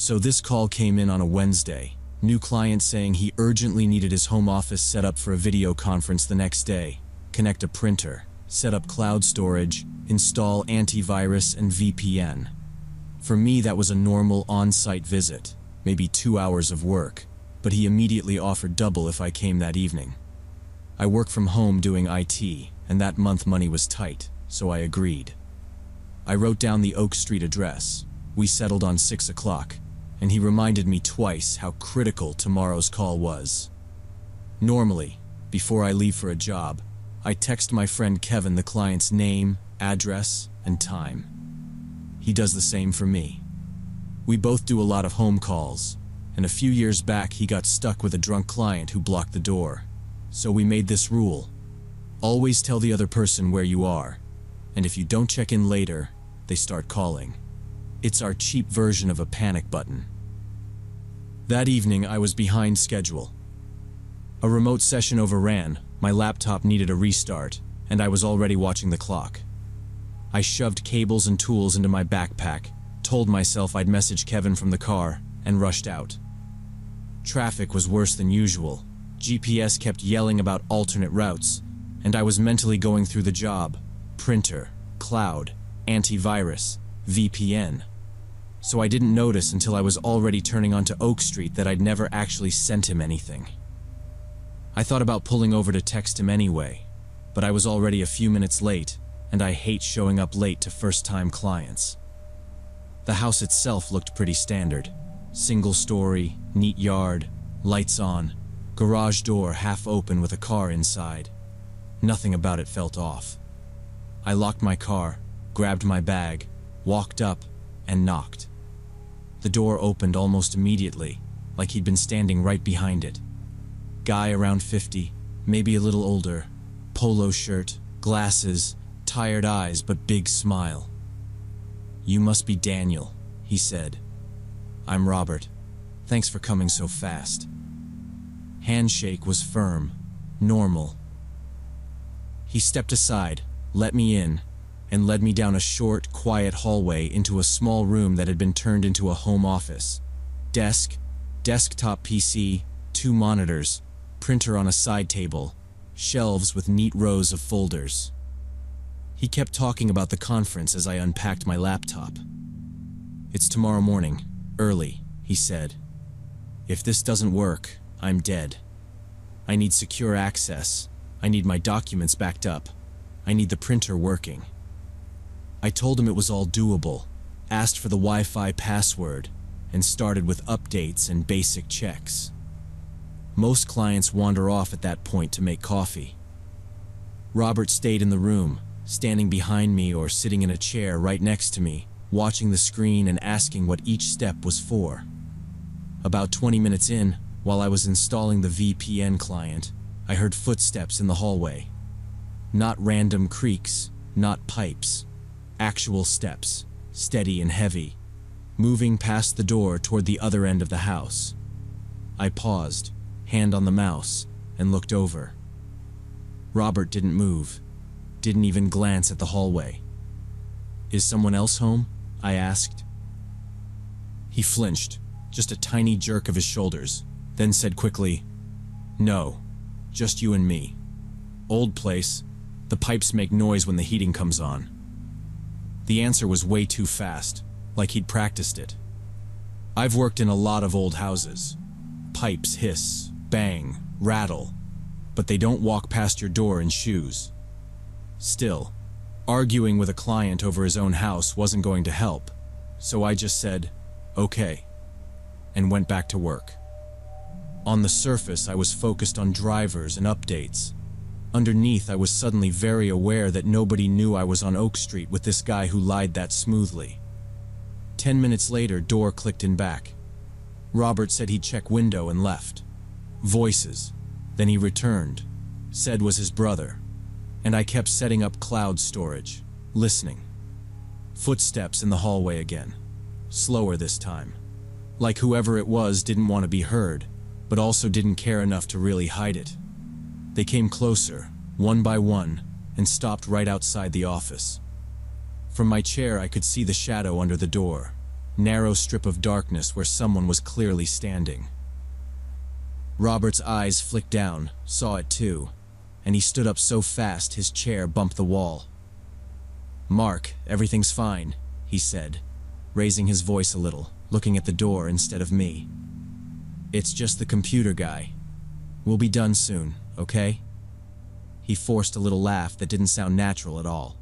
So this call came in on a Wednesday. New client saying he urgently needed his home office set up for a video conference the next day, connect a printer, set up cloud storage, install antivirus and VPN. For me, that was a normal on-site visit, maybe 2 hours of work, but he immediately offered double if I came that evening. I work from home doing IT, and that month money was tight, so I agreed. I wrote down the Oak Street address. We settled on 6 o'clock, and he reminded me twice how critical tomorrow's call was. Normally, before I leave for a job, I text my friend Kevin the client's name, address, and time. He does the same for me. We both do a lot of home calls, and a few years back he got stuck with a drunk client who blocked the door. So we made this rule: always tell the other person where you are, and if you don't check in later, they start calling. It's our cheap version of a panic button. That evening I was behind schedule. A remote session overran, my laptop needed a restart, and I was already watching the clock. I shoved cables and tools into my backpack, told myself I'd message Kevin from the car, and rushed out. Traffic was worse than usual. GPS kept yelling about alternate routes, and I was mentally going through the job: printer, cloud, antivirus, VPN. So I didn't notice until I was already turning onto Oak Street that I'd never actually sent him anything. I thought about pulling over to text him anyway, but I was already a few minutes late, and I hate showing up late to first-time clients. The house itself looked pretty standard. Single story, neat yard, lights on, garage door half open with a car inside. Nothing about it felt off. I locked my car, grabbed my bag, walked up, and knocked. The door opened almost immediately, like he'd been standing right behind it. Guy around 50, maybe a little older, polo shirt, glasses, tired eyes but big smile. "You must be Daniel," he said. "I'm Robert. Thanks for coming so fast." Handshake was firm, normal. He stepped aside, let me in, and led me down a short, quiet hallway into a small room that had been turned into a home office. Desk, desktop PC, 2 monitors, printer on a side table, shelves with neat rows of folders. He kept talking about the conference as I unpacked my laptop. "It's tomorrow morning, early," he said. "If this doesn't work, I'm dead. I need secure access. I need my documents backed up. I need the printer working." I told him it was all doable, asked for the Wi-Fi password, and started with updates and basic checks. Most clients wander off at that point to make coffee. Robert stayed in the room, standing behind me or sitting in a chair right next to me, watching the screen and asking what each step was for. About 20 minutes in, while I was installing the VPN client, I heard footsteps in the hallway. Not random creaks, not pipes. Actual steps, steady and heavy, moving past the door toward the other end of the house. I paused, hand on the mouse, and looked over. Robert didn't move, didn't even glance at the hallway. "Is someone else home?" I asked. He flinched, just a tiny jerk of his shoulders, then said quickly, "No, just you and me. Old place. The pipes make noise when the heating comes on." The answer was way too fast, like he'd practiced it. I've worked in a lot of old houses. Pipes hiss, bang, rattle, but they don't walk past your door in shoes. Still, arguing with a client over his own house wasn't going to help, so I just said, "Okay," and went back to work. On the surface, I was focused on drivers and updates. Underneath, I was suddenly very aware that nobody knew I was on Oak Street with this guy who lied that smoothly. 10 minutes later, door clicked in back. Robert said he'd check window and left. Voices. Then he returned. Said was his brother. And I kept setting up cloud storage, listening. Footsteps in the hallway again. Slower this time. Like whoever it was didn't want to be heard, but also didn't care enough to really hide it. They came closer, one by one, and stopped right outside the office. From my chair, I could see the shadow under the door, narrow strip of darkness where someone was clearly standing. Robert's eyes flicked down, saw it too, and he stood up so fast his chair bumped the wall. "Mark, everything's fine," he said, raising his voice a little, looking at the door instead of me. "It's just the computer guy. We'll be done soon, okay?" He forced a little laugh that didn't sound natural at all.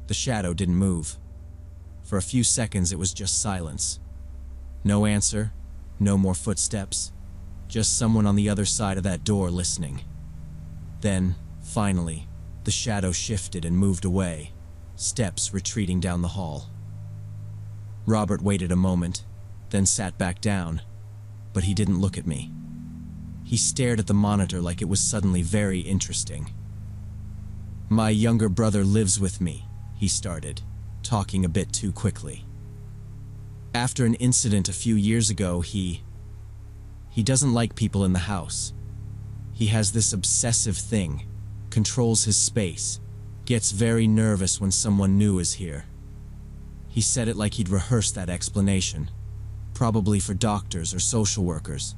The shadow didn't move. For a few seconds it was just silence. No answer, no more footsteps, just someone on the other side of that door listening. Then, finally, the shadow shifted and moved away, steps retreating down the hall. Robert waited a moment, then sat back down, but he didn't look at me. He stared at the monitor like it was suddenly very interesting. "My younger brother lives with me," he started, talking a bit too quickly. "After an incident a few years ago, he doesn't like people in the house. He has this obsessive thing, controls his space, gets very nervous when someone new is here." He said it like he'd rehearsed that explanation, probably for doctors or social workers.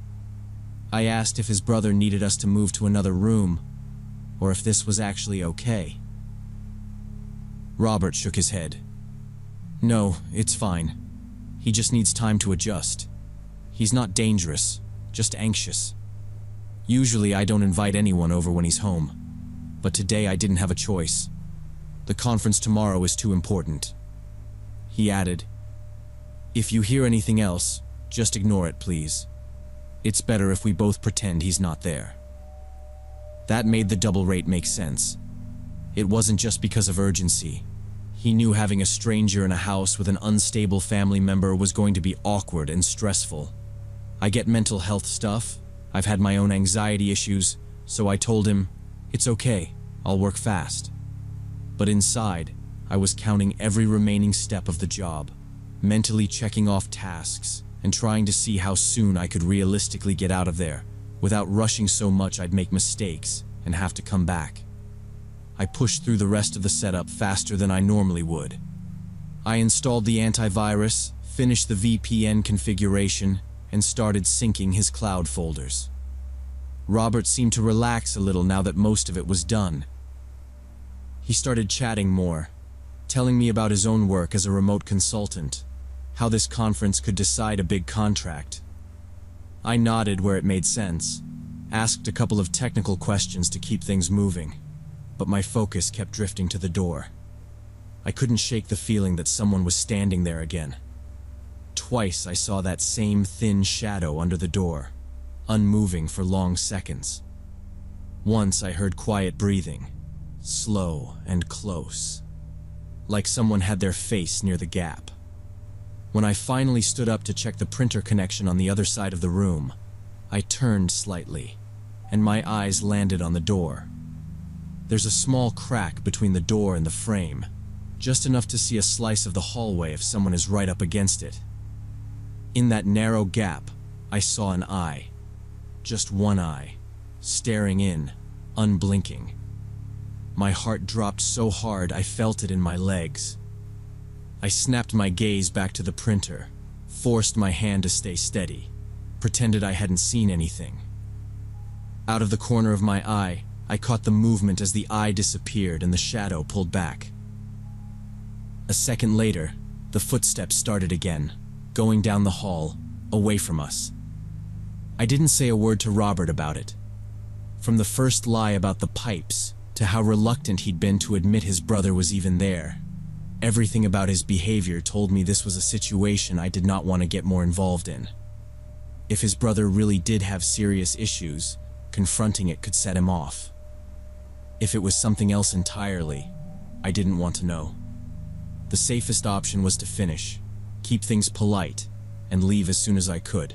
I asked if his brother needed us to move to another room, or if this was actually okay. Robert shook his head. "No, it's fine. He just needs time to adjust. He's not dangerous, just anxious. Usually I don't invite anyone over when he's home, but today I didn't have a choice. The conference tomorrow is too important." He added, "If you hear anything else, just ignore it, please. It's better if we both pretend he's not there." That made the double rate make sense. It wasn't just because of urgency. He knew having a stranger in a house with an unstable family member was going to be awkward and stressful. I get mental health stuff, I've had my own anxiety issues, so I told him, "It's okay, I'll work fast." But inside, I was counting every remaining step of the job, mentally checking off tasks, and trying to see how soon I could realistically get out of there, without rushing so much I'd make mistakes and have to come back. I pushed through the rest of the setup faster than I normally would. I installed the antivirus, finished the VPN configuration, and started syncing his cloud folders. Robert seemed to relax a little now that most of it was done. He started chatting more, telling me about his own work as a remote consultant, how this conference could decide a big contract. I nodded where it made sense, asked a couple of technical questions to keep things moving, but my focus kept drifting to the door. I couldn't shake the feeling that someone was standing there again. Twice I saw that same thin shadow under the door, unmoving for long seconds. Once I heard quiet breathing, slow and close, like someone had their face near the gap. When I finally stood up to check the printer connection on the other side of the room, I turned slightly, and my eyes landed on the door. There's a small crack between the door and the frame, just enough to see a slice of the hallway if someone is right up against it. In that narrow gap, I saw an eye. Just one eye, staring in, unblinking. My heart dropped so hard I felt it in my legs. I snapped my gaze back to the printer, forced my hand to stay steady, pretended I hadn't seen anything. Out of the corner of my eye, I caught the movement as the eye disappeared and the shadow pulled back. A second later, the footsteps started again, going down the hall, away from us. I didn't say a word to Robert about it. From the first lie about the pipes, to how reluctant he'd been to admit his brother was even there, everything about his behavior told me this was a situation I did not want to get more involved in. If his brother really did have serious issues, confronting it could set him off. If it was something else entirely, I didn't want to know. The safest option was to finish, keep things polite, and leave as soon as I could.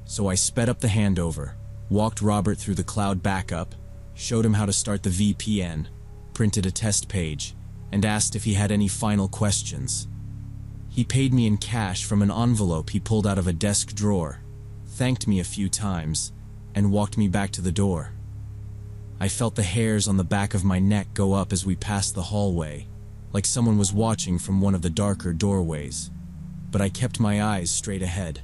So I sped up the handover, walked Robert through the cloud backup, showed him how to start the VPN, printed a test page, and asked if he had any final questions. He paid me in cash from an envelope he pulled out of a desk drawer, thanked me a few times, and walked me back to the door. I felt the hairs on the back of my neck go up as we passed the hallway, like someone was watching from one of the darker doorways. but I kept my eyes straight ahead.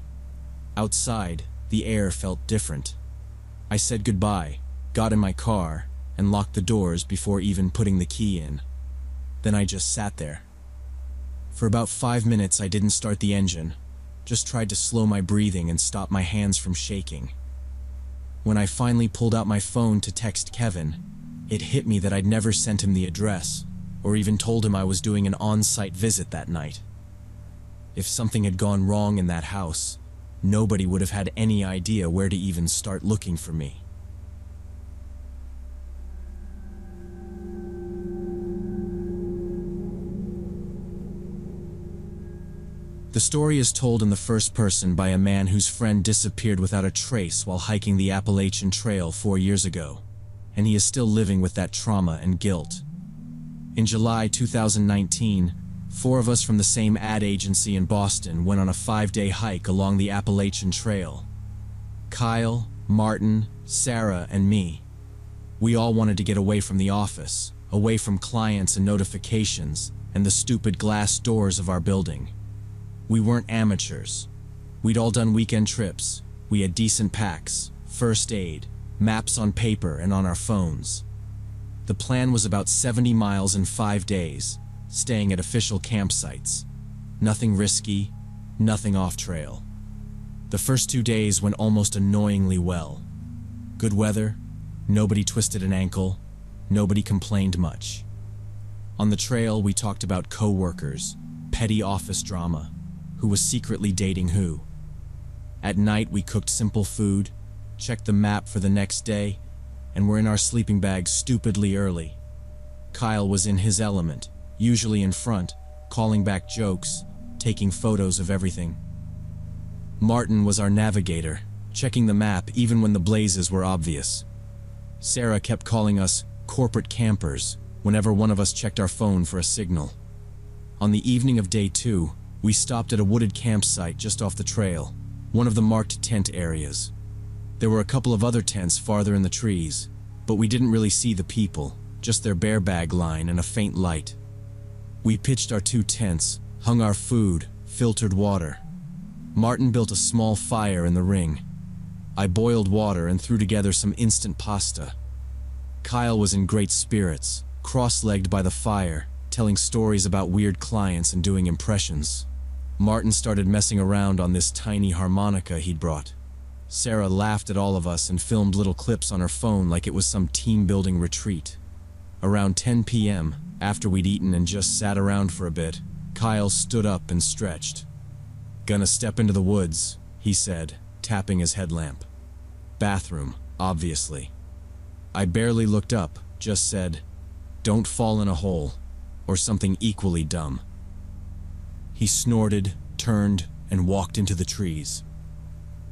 Outside, the air felt different. I said goodbye, got in my car, and locked the doors before even putting the key in. Then I just sat there. For about 5 minutes I didn't start the engine, just tried to slow my breathing and stop my hands from shaking. When I finally pulled out my phone to text Kevin, it hit me that I'd never sent him the address, or even told him I was doing an on-site visit that night. If something had gone wrong in that house, nobody would have had any idea where to even start looking for me. The story is told in the first person by a man whose friend disappeared without a trace while hiking the Appalachian Trail 4 years ago, and he is still living with that trauma and guilt. In July 2019, 4 of us from the same ad agency in Boston went on a 5-day hike along the Appalachian Trail. Kyle, Martin, Sarah, and me. We all wanted to get away from the office, away from clients and notifications, and the stupid glass doors of our building. We weren't amateurs. We'd all done weekend trips. We had decent packs, first aid, maps on paper and on our phones. The plan was about 70 miles in 5 days, staying at official campsites. Nothing risky, nothing off-trail. The first 2 days went almost annoyingly well. Good weather, nobody twisted an ankle, nobody complained much. On the trail, we talked about co-workers, petty office drama, who was secretly dating who. At night, we cooked simple food, checked the map for the next day, and were in our sleeping bags stupidly early. Kyle was in his element, usually in front, calling back jokes, taking photos of everything. Martin was our navigator, checking the map even when the blazes were obvious. Sarah kept calling us corporate campers whenever one of us checked our phone for a signal. On the evening of day 2, we stopped at a wooded campsite just off the trail, one of the marked tent areas. There were a couple of other tents farther in the trees, but we didn't really see the people, just their bear bag line and a faint light. We pitched our 2 tents, hung our food, filtered water. Martin built a small fire in the ring. I boiled water and threw together some instant pasta. Kyle was in great spirits, cross-legged by the fire, telling stories about weird clients and doing impressions. Martin started messing around on this tiny harmonica he'd brought. Sarah laughed at all of us and filmed little clips on her phone like it was some team-building retreat. Around 10 p.m., after we'd eaten and just sat around for a bit, Kyle stood up and stretched. "Gonna step into the woods," he said, tapping his headlamp. Bathroom, obviously. I barely looked up, just said, "Don't fall in a hole," or something equally dumb. He snorted, turned, and walked into the trees.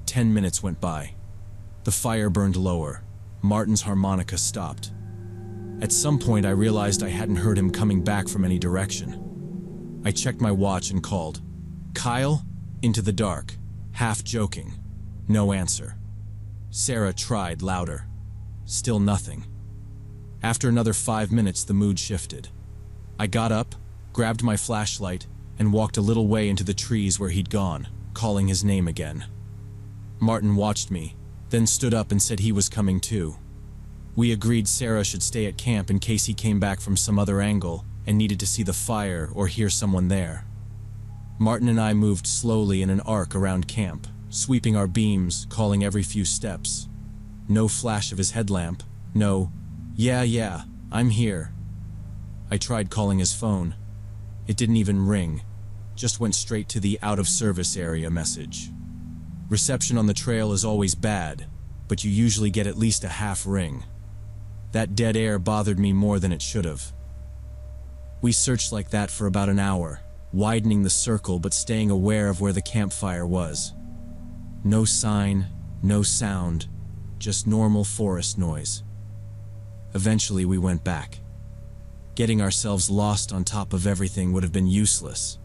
10 minutes went by. The fire burned lower. Martin's harmonica stopped. At some point I realized I hadn't heard him coming back from any direction. I checked my watch and called, "Kyle?" into the dark, half joking. No answer. Sarah tried louder. Still nothing. After another 5 minutes, the mood shifted. I got up, grabbed my flashlight, and walked a little way into the trees where he'd gone, calling his name again. Martin watched me, then stood up and said he was coming too. We agreed Sarah should stay at camp in case he came back from some other angle and needed to see the fire or hear someone there. Martin and I moved slowly in an arc around camp, sweeping our beams, calling every few steps. No flash of his headlamp, no, yeah, I'm here. I tried calling his phone. It didn't even ring, just went straight to the out-of-service area message. Reception on the trail is always bad, but you usually get at least a half ring. That dead air bothered me more than it should have. We searched like that for about an hour, widening the circle but staying aware of where the campfire was. No sign, no sound, just normal forest noise. Eventually we went back. Getting ourselves lost on top of everything would have been useless.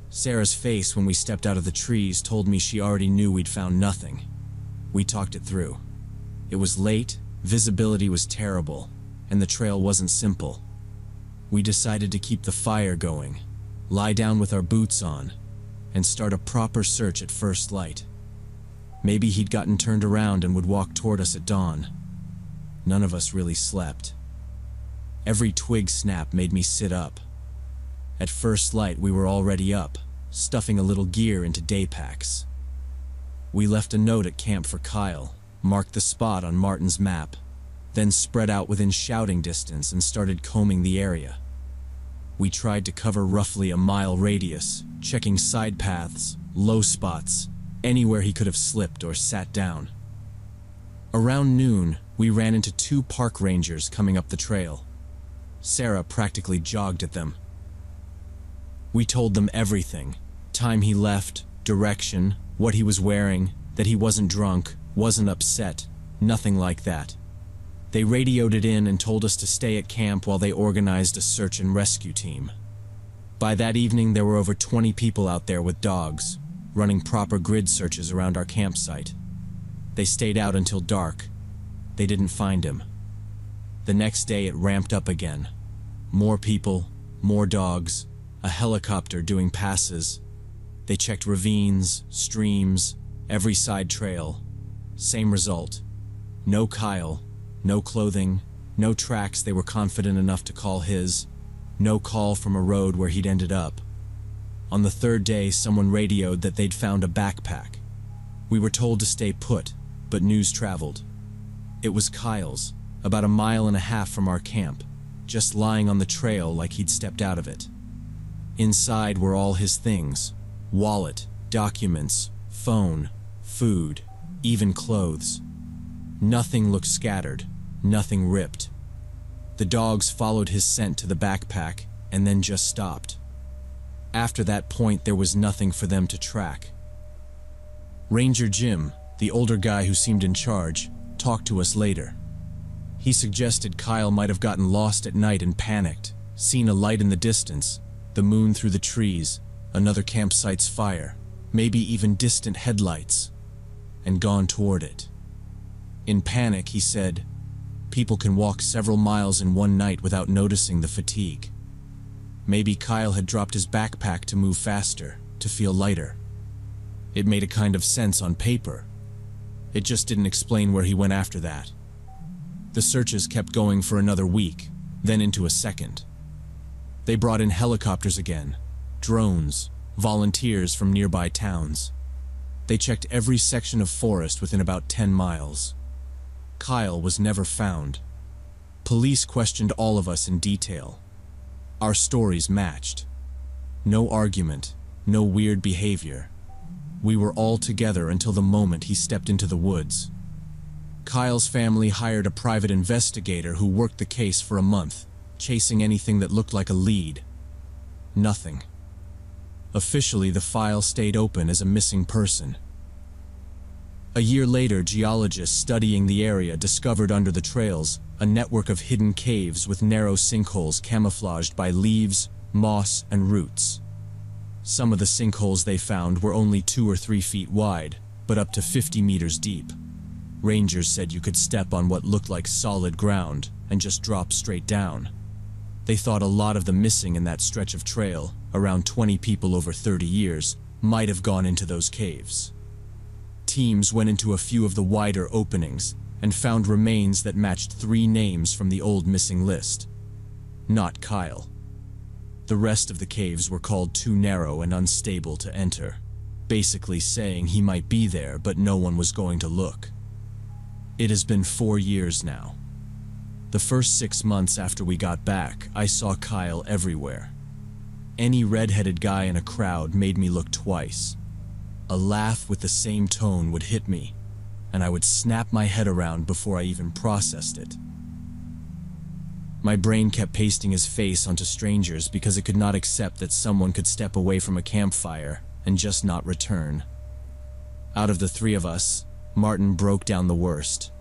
Sarah's face when we stepped out of the trees told me she already knew we'd found nothing. We talked it through. It was late, visibility was terrible, and the trail wasn't simple. We decided to keep the fire going, lie down with our boots on, and start a proper search at first light. Maybe he'd gotten turned around and would walk toward us at dawn. None of us really slept. Every twig snap made me sit up. At first light, we were already up, stuffing a little gear into day packs. We left a note at camp for Kyle, marked the spot on Martin's map, then spread out within shouting distance and started combing the area. We tried to cover roughly a mile radius, checking side paths, low spots, anywhere he could have slipped or sat down. Around noon, we ran into 2 park rangers coming up the trail. Sarah practically jogged at them. We told them everything: time he left, direction, what he was wearing, that he wasn't drunk, wasn't upset, nothing like that. They radioed it in and told us to stay at camp while they organized a search and rescue team. By that evening, there were over 20 people out there with dogs, running proper grid searches around our campsite. They stayed out until dark. They didn't find him. The next day, it ramped up again. More people, more dogs, a helicopter doing passes. They checked ravines, streams, every side trail. Same result. No Kyle, no clothing, no tracks they were confident enough to call his, no call from a road where he'd ended up. On the 3rd day, someone radioed that they'd found a backpack. We were told to stay put, but news traveled. It was Kyle's, about 1.5 miles from our camp, just lying on the trail like he'd stepped out of it. Inside were all his things: wallet, documents, phone, food, even clothes. Nothing looked scattered, nothing ripped. The dogs followed his scent to the backpack and then just stopped. After that point, there was nothing for them to track. Ranger Jim, the older guy who seemed in charge, talked to us later. He suggested Kyle might have gotten lost at night and panicked, seen a light in the distance, the moon through the trees, another campsite's fire, maybe even distant headlights, and gone toward it. In panic, he said, people can walk several miles in one night without noticing the fatigue. Maybe Kyle had dropped his backpack to move faster, to feel lighter. It made a kind of sense on paper. It just didn't explain where he went after that. The searches kept going for another week, then into a second. They brought in helicopters again, drones, volunteers from nearby towns. They checked every section of forest within about 10 miles. Kyle was never found. Police questioned all of us in detail. Our stories matched. No argument, no weird behavior. We were all together until the moment he stepped into the woods. Kyle's family hired a private investigator who worked the case for a month, chasing anything that looked like a lead. Nothing. Officially, the file stayed open as a missing person. A year later, geologists studying the area discovered under the trails a network of hidden caves with narrow sinkholes camouflaged by leaves, moss, and roots. Some of the sinkholes they found were only 2 or 3 feet wide, but up to 50 meters deep. Rangers said you could step on what looked like solid ground and just drop straight down. They thought a lot of the missing in that stretch of trail, around 20 people over 30 years, might have gone into those caves. Teams went into a few of the wider openings and found remains that matched 3 names from the old missing list. Not Kyle. The rest of the caves were called too narrow and unstable to enter, basically saying he might be there but no one was going to look. It has been 4 years now. The first 6 months after we got back, I saw Kyle everywhere. Any red-headed guy in a crowd made me look twice. A laugh with the same tone would hit me, and I would snap my head around before I even processed it. My brain kept pasting his face onto strangers because it could not accept that someone could step away from a campfire and just not return. Out of the 3 of us, Martin broke down the worst.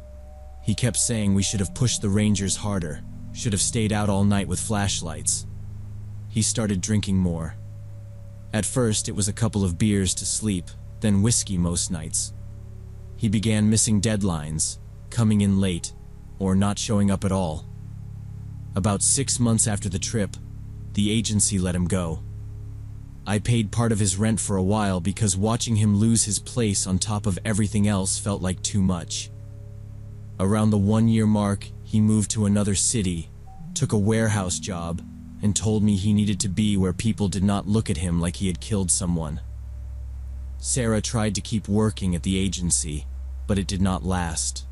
He kept saying we should have pushed the rangers harder, should have stayed out all night with flashlights. He started drinking more. At first, it was a couple of beers to sleep, then whiskey most nights. He began missing deadlines, coming in late, or not showing up at all. About 6 months after the trip, the agency let him go. I paid part of his rent for a while because watching him lose his place on top of everything else felt like too much. Around the 1-year mark, he moved to another city, took a warehouse job, and told me he needed to be where people did not look at him like he had killed someone. Sarah tried to keep working at the agency, but it did not last.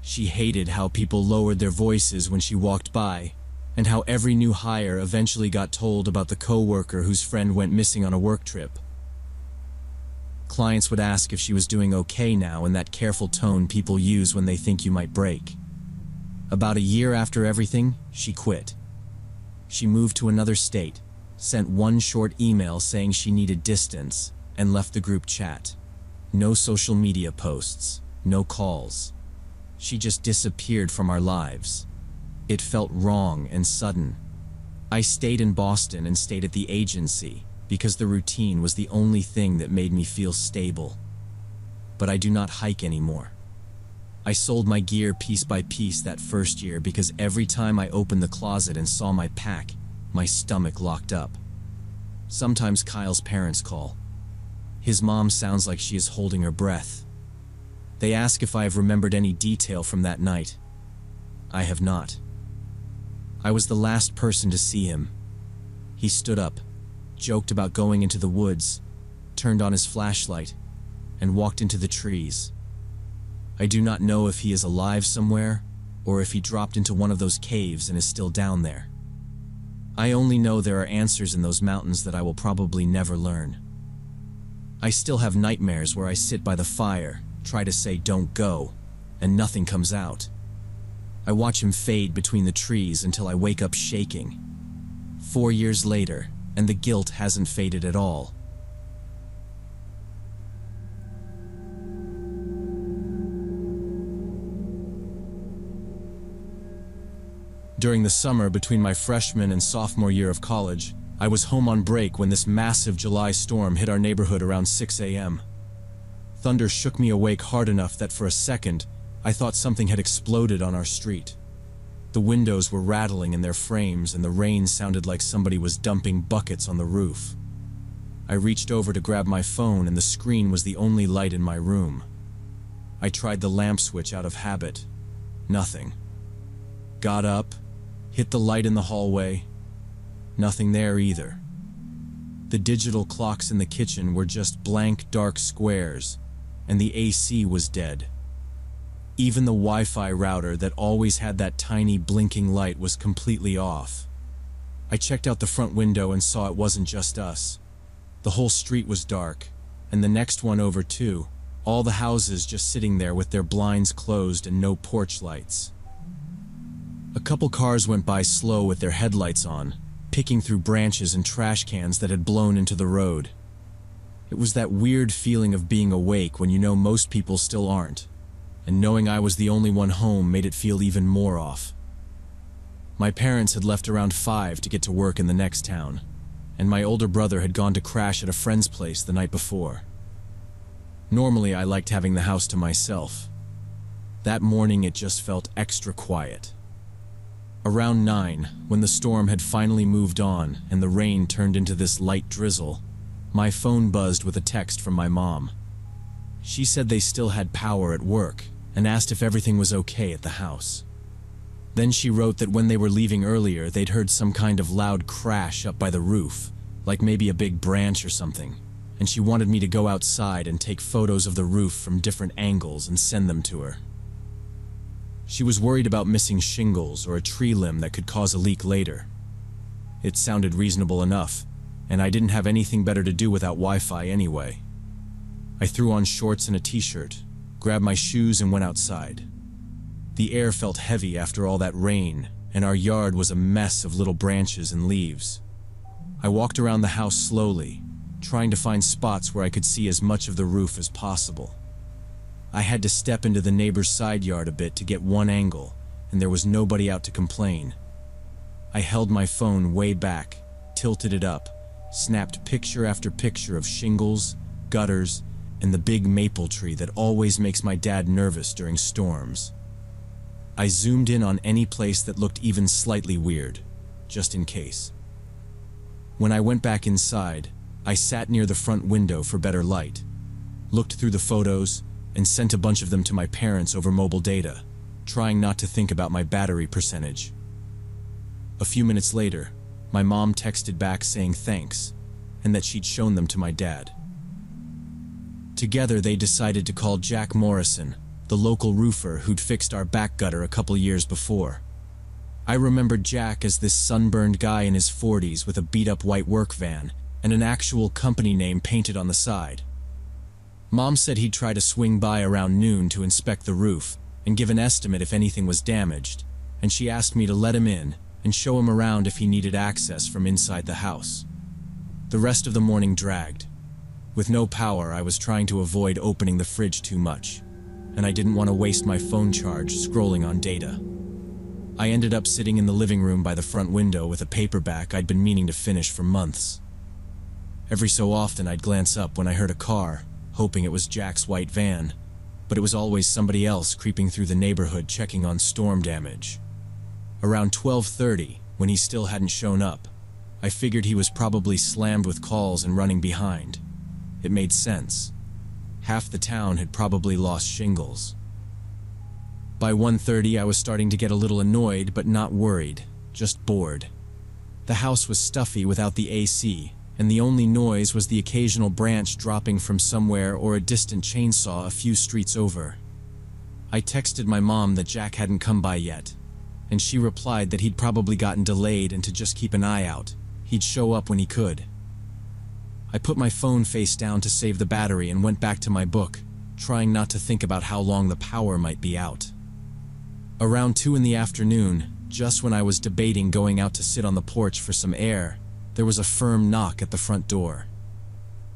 She hated how people lowered their voices when she walked by, and how every new hire eventually got told about the coworker whose friend went missing on a work trip. Clients would ask if she was doing okay now in that careful tone people use when they think you might break. About a year after everything, she quit. She moved to another state, sent one short email saying she needed distance, and left the group chat. No social media posts, no calls. She just disappeared from our lives. It felt wrong and sudden. I stayed in Boston and stayed at the agency because the routine was the only thing that made me feel stable. But I do not hike anymore. I sold my gear piece by piece that first year because every time I opened the closet and saw my pack, my stomach locked up. Sometimes Kyle's parents call. His mom sounds like she is holding her breath. They ask if I have remembered any detail from that night. I have not. I was the last person to see him. He stood up, joked about going into the woods, turned on his flashlight, and walked into the trees. I do not know if he is alive somewhere, or if he dropped into one of those caves and is still down there. I only know there are answers in those mountains that I will probably never learn. I still have nightmares where I sit by the fire, try to say don't go, and nothing comes out. I watch him fade between the trees until I wake up shaking. 4 years later, and the guilt hasn't faded at all. During the summer between my freshman and sophomore year of college, I was home on break when this massive July storm hit our neighborhood around 6 a.m. Thunder shook me awake hard enough that for a second, I thought something had exploded on our street. The windows were rattling in their frames and the rain sounded like somebody was dumping buckets on the roof. I reached over to grab my phone and the screen was the only light in my room. I tried the lamp switch out of habit. Nothing. Got up, hit the light in the hallway. Nothing there either. The digital clocks in the kitchen were just blank, dark squares, and the AC was dead. Even the Wi-Fi router that always had that tiny blinking light was completely off. I checked out the front window and saw it wasn't just us. The whole street was dark, and the next one over too, all the houses just sitting there with their blinds closed and no porch lights. A couple cars went by slow with their headlights on, picking through branches and trash cans that had blown into the road. It was that weird feeling of being awake when you know most people still aren't, and knowing I was the only one home made it feel even more off. My parents had left around 5 to get to work in the next town, and my older brother had gone to crash at a friend's place the night before. Normally I liked having the house to myself. That morning it just felt extra quiet. Around 9, when the storm had finally moved on and the rain turned into this light drizzle, my phone buzzed with a text from my mom. She said they still had power at work and asked if everything was okay at the house. Then she wrote that when they were leaving earlier, they'd heard some kind of loud crash up by the roof, like maybe a big branch or something, and she wanted me to go outside and take photos of the roof from different angles and send them to her. She was worried about missing shingles or a tree limb that could cause a leak later. It sounded reasonable enough, and I didn't have anything better to do without Wi-Fi anyway. I threw on shorts and a t-shirt, grabbed my shoes and went outside. The air felt heavy after all that rain, and our yard was a mess of little branches and leaves. I walked around the house slowly, trying to find spots where I could see as much of the roof as possible. I had to step into the neighbor's side yard a bit to get one angle, and there was nobody out to complain. I held my phone way back, tilted it up, snapped picture after picture of shingles, gutters, and the big maple tree that always makes my dad nervous during storms. I zoomed in on any place that looked even slightly weird, just in case. When I went back inside, I sat near the front window for better light, looked through the photos, and sent a bunch of them to my parents over mobile data, trying not to think about my battery percentage. A few minutes later, my mom texted back saying thanks, and that she'd shown them to my dad. Together, they decided to call Jack Morrison, the local roofer who'd fixed our back gutter a couple years before. I remembered Jack as this sunburned guy in his 40s with a beat-up white work van and an actual company name painted on the side. Mom said he'd try to swing by around noon to inspect the roof and give an estimate if anything was damaged, and she asked me to let him in and show him around if he needed access from inside the house. The rest of the morning dragged. With no power, I was trying to avoid opening the fridge too much, and I didn't want to waste my phone charge scrolling on data. I ended up sitting in the living room by the front window with a paperback I'd been meaning to finish for months. Every so often I'd glance up when I heard a car, hoping it was Jack's white van, but it was always somebody else creeping through the neighborhood checking on storm damage. Around 12:30, when he still hadn't shown up, I figured he was probably slammed with calls and running behind. It made sense. Half the town had probably lost shingles. By 1:30, I was starting to get a little annoyed, but not worried, just bored. The house was stuffy without the AC, and the only noise was the occasional branch dropping from somewhere or a distant chainsaw a few streets over. I texted my mom that Jack hadn't come by yet, and she replied that he'd probably gotten delayed and to just keep an eye out. He'd show up when he could. I put my phone face down to save the battery and went back to my book, trying not to think about how long the power might be out. Around 2 in the afternoon, just when I was debating going out to sit on the porch for some air, there was a firm knock at the front door.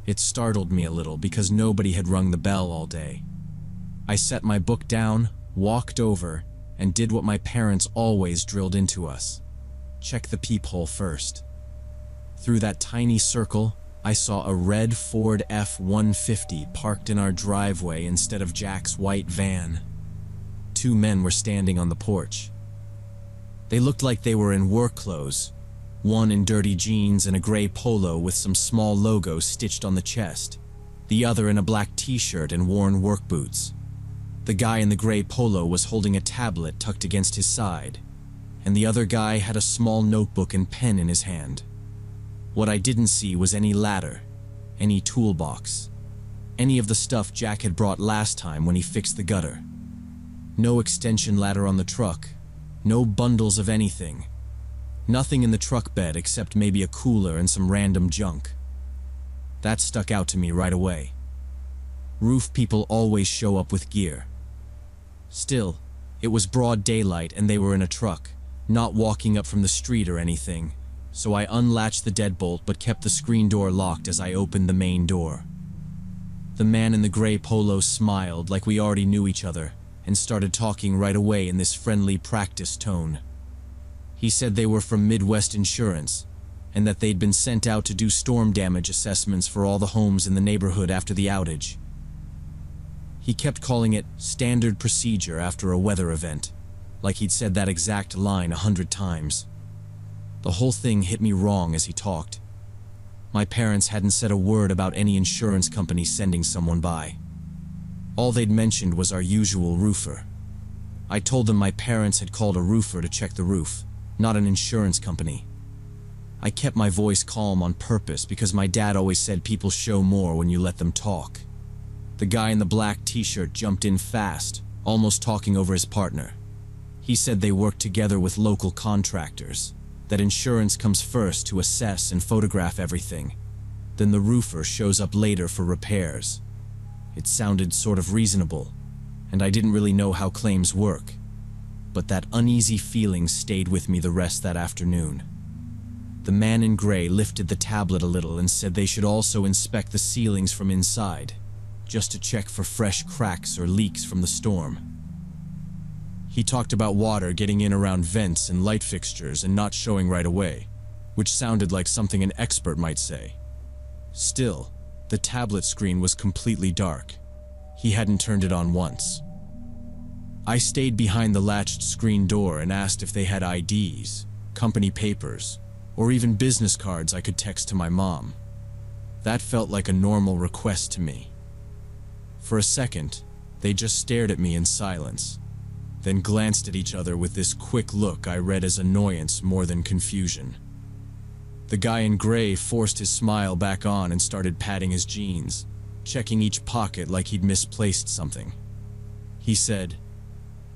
It startled me a little because nobody had rung the bell all day. I set my book down, walked over, and did what my parents always drilled into us. Check the peephole first. Through that tiny circle, I saw a red Ford F-150 parked in our driveway instead of Jack's white van. 2 men were standing on the porch. They looked like they were in work clothes, one in dirty jeans and a gray polo with some small logo stitched on the chest, the other in a black t-shirt and worn work boots. The guy in the gray polo was holding a tablet tucked against his side, and the other guy had a small notebook and pen in his hand. What I didn't see was any ladder, any toolbox, any of the stuff Jack had brought last time when he fixed the gutter. No extension ladder on the truck, no bundles of anything. Nothing in the truck bed except maybe a cooler and some random junk. That stuck out to me right away. Roof people always show up with gear. Still, it was broad daylight and they were in a truck, not walking up from the street or anything, so I unlatched the deadbolt but kept the screen door locked as I opened the main door. The man in the gray polo smiled like we already knew each other and started talking right away in this friendly practice tone. He said they were from Midwest Insurance and that they'd been sent out to do storm damage assessments for all the homes in the neighborhood after the outage. He kept calling it standard procedure after a weather event, like he'd said that exact line 100 times. The whole thing hit me wrong as he talked. My parents hadn't said a word about any insurance company sending someone by. All they'd mentioned was our usual roofer. I told them my parents had called a roofer to check the roof, not an insurance company. I kept my voice calm on purpose because my dad always said people show more when you let them talk. The guy in the black t-shirt jumped in fast, almost talking over his partner. He said they worked together with local contractors, that insurance comes first to assess and photograph everything. Then the roofer shows up later for repairs. It sounded sort of reasonable, and I didn't really know how claims work, but that uneasy feeling stayed with me the rest that afternoon. The man in gray lifted the tablet a little and said they should also inspect the ceilings from inside, just to check for fresh cracks or leaks from the storm. He talked about water getting in around vents and light fixtures and not showing right away, which sounded like something an expert might say. Still, the tablet screen was completely dark. He hadn't turned it on once. I stayed behind the latched screen door and asked if they had IDs, company papers, or even business cards I could text to my mom. That felt like a normal request to me. For a second, they just stared at me in silence, then glanced at each other with this quick look I read as annoyance more than confusion. The guy in gray forced his smile back on and started patting his jeans, checking each pocket like he'd misplaced something. He said,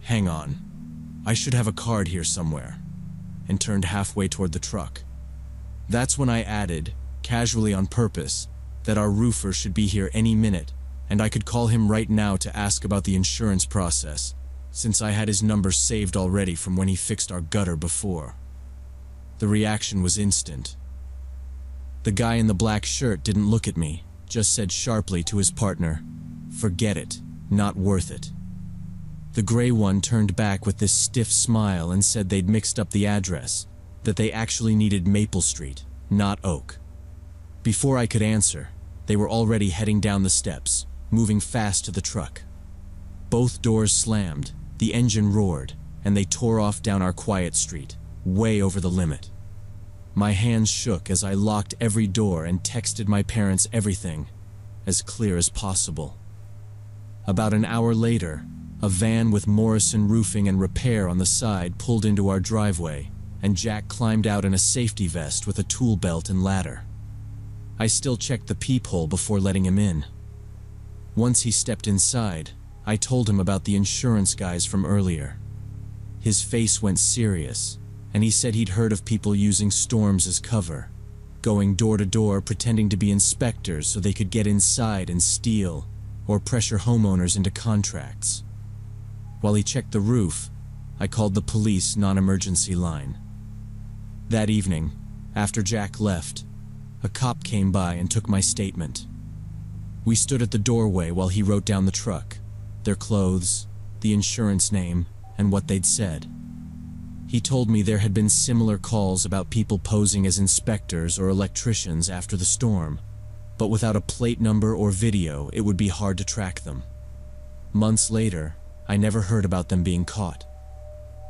"Hang on, I should have a card here somewhere," and turned halfway toward the truck. That's when I added, casually on purpose, that our roofer should be here any minute, and I could call him right now to ask about the insurance process, since I had his number saved already from when he fixed our gutter before. The reaction was instant. The guy in the black shirt didn't look at me, just said sharply to his partner, "Forget it, not worth it." The gray one turned back with this stiff smile and said they'd mixed up the address, that they actually needed Maple Street, not Oak. Before I could answer, they were already heading down the steps, moving fast to the truck. Both doors slammed, the engine roared, and they tore off down our quiet street, way over the limit. My hands shook as I locked every door and texted my parents everything, as clear as possible. About an hour later, a van with Morrison Roofing and Repair on the side pulled into our driveway, and Jack climbed out in a safety vest with a tool belt and ladder. I still checked the peephole before letting him in. Once he stepped inside, I told him about the insurance guys from earlier. His face went serious, and he said he'd heard of people using storms as cover, going door to door pretending to be inspectors so they could get inside and steal, or pressure homeowners into contracts. While he checked the roof, I called the police non-emergency line. That evening, after Jack left, a cop came by and took my statement. We stood at the doorway while he wrote down the truck, their clothes, the insurance name, and what they'd said. He told me there had been similar calls about people posing as inspectors or electricians after the storm, but without a plate number or video, it would be hard to track them. Months later, I never heard about them being caught.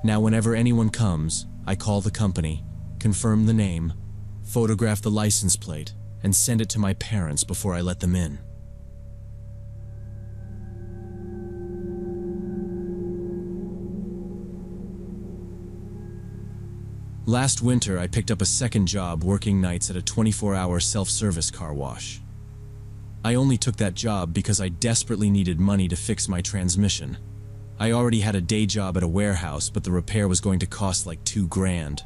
Now whenever anyone comes, I call the company, confirm the name, photograph the license plate, and send it to my parents before I let them in. Last winter, I picked up a second job working nights at a 24-hour self-service car wash. I only took that job because I desperately needed money to fix my transmission. I already had a day job at a warehouse, but the repair was going to cost like $2,000.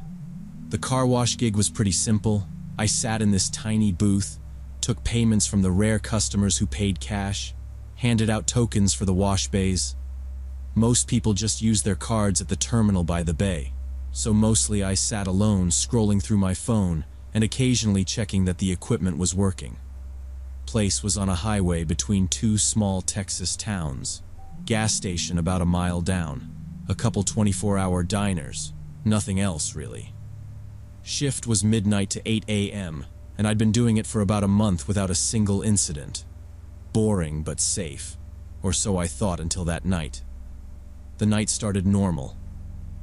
The car wash gig was pretty simple. I sat in this tiny booth, took payments from the rare customers who paid cash, handed out tokens for the wash bays. Most people just used their cards at the terminal by the bay, so mostly I sat alone scrolling through my phone and occasionally checking that the equipment was working. Place was on a highway between two small Texas towns. Gas station about a mile down, a couple 24-hour diners, nothing else really. Shift was midnight to 8 a.m., and I'd been doing it for about a month without a single incident. Boring but safe, or so I thought until that night. The night started normal.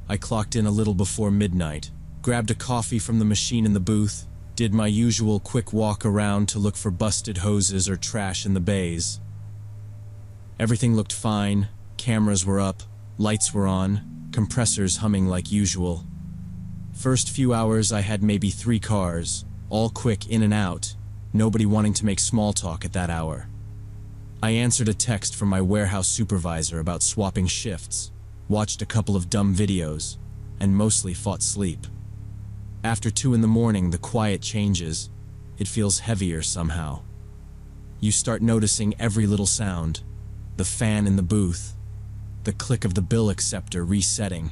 I clocked in a little before midnight, grabbed a coffee from the machine in the booth, did my usual quick walk around to look for busted hoses or trash in the bays. Everything looked fine, cameras were up, lights were on, compressors humming like usual. First few hours I had maybe 3 cars, all quick in and out, nobody wanting to make small talk at that hour. I answered a text from my warehouse supervisor about swapping shifts, watched a couple of dumb videos, and mostly fought sleep. After 2 in the morning, the quiet changes. It feels heavier somehow. You start noticing every little sound. The fan in the booth, the click of the bill acceptor resetting,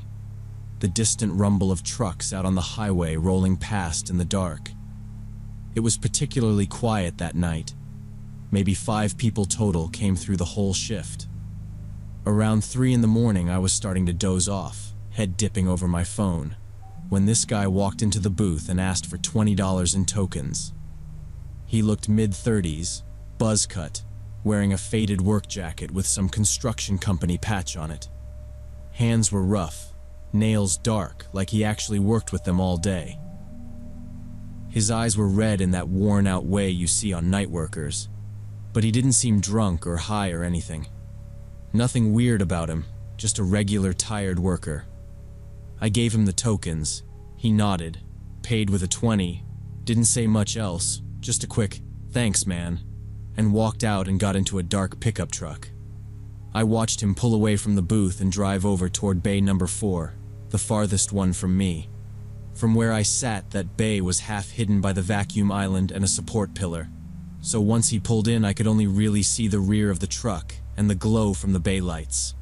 the distant rumble of trucks out on the highway rolling past in the dark. It was particularly quiet that night. Maybe 5 people total came through the whole shift. Around 3 in the morning, I was starting to doze off, head dipping over my phone, when this guy walked into the booth and asked for $20 in tokens. He looked mid-30s, buzz cut, wearing a faded work jacket with some construction company patch on it. Hands were rough, nails dark, like he actually worked with them all day. His eyes were red in that worn-out way you see on night workers, but he didn't seem drunk or high or anything. Nothing weird about him, just a regular tired worker. I gave him the tokens. He nodded, paid with a 20, didn't say much else, just a quick, "Thanks, man," and walked out and got into a dark pickup truck. I watched him pull away from the booth and drive over toward bay number 4, the farthest one from me. From where I sat, that bay was half hidden by the vacuum island and a support pillar, so once he pulled in I could only really see the rear of the truck and the glow from the bay lights.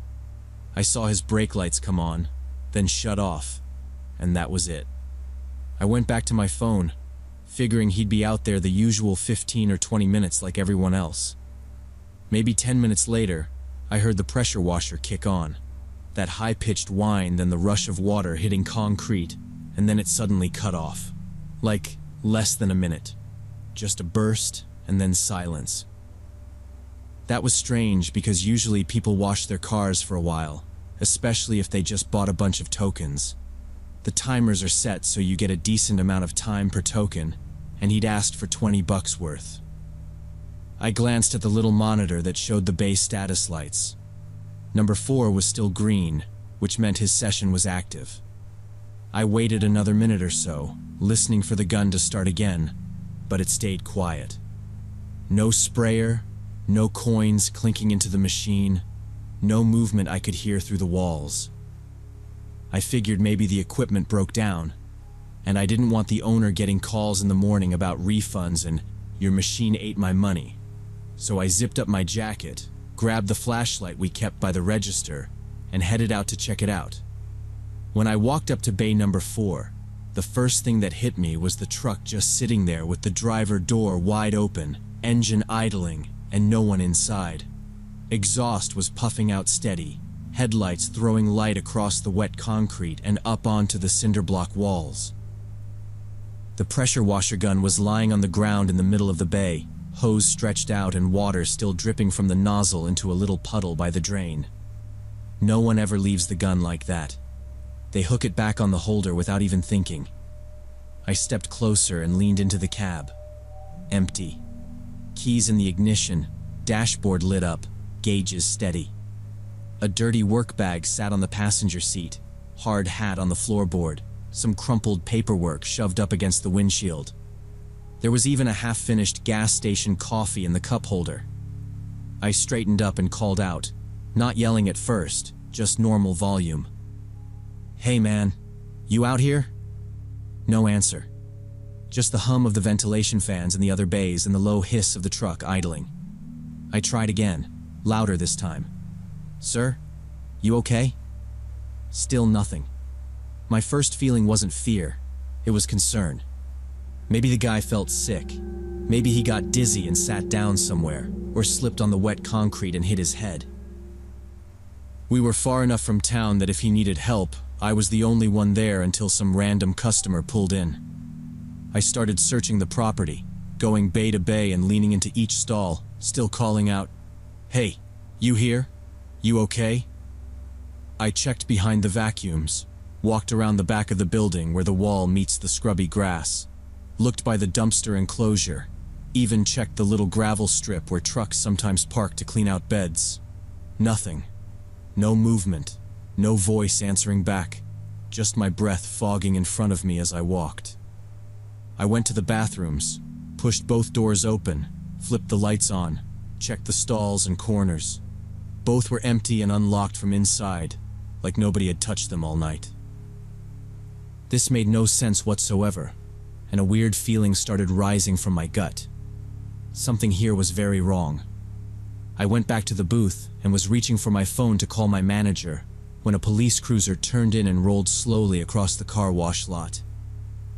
I saw his brake lights come on, then shut off, and that was it. I went back to my phone, figuring he'd be out there the usual 15 or 20 minutes like everyone else. Maybe 10 minutes later, I heard the pressure washer kick on, that high-pitched whine, then the rush of water hitting concrete, and then it suddenly cut off. Like, less than a minute. Just a burst, and then silence. That was strange because usually people wash their cars for a while, especially if they just bought a bunch of tokens. The timers are set so you get a decent amount of time per token, and he'd asked for $20 worth. I glanced at the little monitor that showed the bay status lights. Number 4 was still green, which meant his session was active. I waited another minute or so, listening for the gun to start again, but it stayed quiet. No sprayer, no coins clinking into the machine, no movement I could hear through the walls. I figured maybe the equipment broke down, and I didn't want the owner getting calls in the morning about refunds and "your machine ate my money." So I zipped up my jacket, grabbed the flashlight we kept by the register, and headed out to check it out. When I walked up to bay number 4, the first thing that hit me was the truck just sitting there with the driver door wide open, engine idling, and no one inside. Exhaust was puffing out steady, headlights throwing light across the wet concrete and up onto the cinder block walls. The pressure washer gun was lying on the ground in the middle of the bay, hose stretched out and water still dripping from the nozzle into a little puddle by the drain. No one ever leaves the gun like that. They hook it back on the holder without even thinking. I stepped closer and leaned into the cab. Empty. Keys in the ignition, dashboard lit up, gauges steady. A dirty work bag sat on the passenger seat, hard hat on the floorboard, some crumpled paperwork shoved up against the windshield. There was even a half-finished gas station coffee in the cup holder. I straightened up and called out, not yelling at first, just normal volume. "Hey man, you out here?" No answer. Just the hum of the ventilation fans in the other bays and the low hiss of the truck idling. I tried again, louder this time. "Sir, you okay?" Still nothing. My first feeling wasn't fear, it was concern. Maybe the guy felt sick. Maybe he got dizzy and sat down somewhere, or slipped on the wet concrete and hit his head. We were far enough from town that if he needed help, I was the only one there until some random customer pulled in. I started searching the property, going bay to bay and leaning into each stall, still calling out, "Hey, you here? You okay?" I checked behind the vacuums, walked around the back of the building where the wall meets the scrubby grass, looked by the dumpster enclosure, even checked the little gravel strip where trucks sometimes park to clean out beds. Nothing. No movement. No voice answering back, just my breath fogging in front of me as I walked. I went to the bathrooms, pushed both doors open, flipped the lights on, checked the stalls and corners. Both were empty and unlocked from inside, like nobody had touched them all night. This made no sense whatsoever, and a weird feeling started rising from my gut. Something here was very wrong. I went back to the booth and was reaching for my phone to call my manager when a police cruiser turned in and rolled slowly across the car wash lot.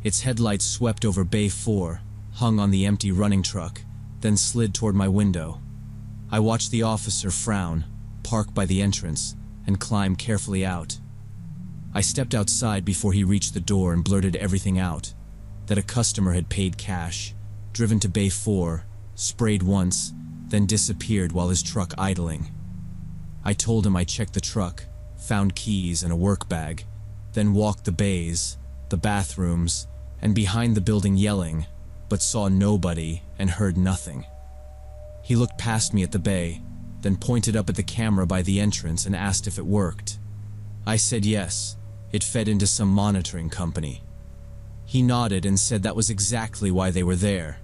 Its headlights swept over Bay 4, hung on the empty running truck, then slid toward my window. I watched the officer frown, park by the entrance, and climb carefully out. I stepped outside before he reached the door and blurted everything out, that a customer had paid cash, driven to Bay 4, sprayed once, then disappeared while his truck idling. I told him I checked the truck, found keys and a work bag, then walked the bays, the bathrooms, and behind the building yelling, but saw nobody and heard nothing. He looked past me at the bay, then pointed up at the camera by the entrance and asked if it worked. I said yes, it fed into some monitoring company. He nodded and said that was exactly why they were there,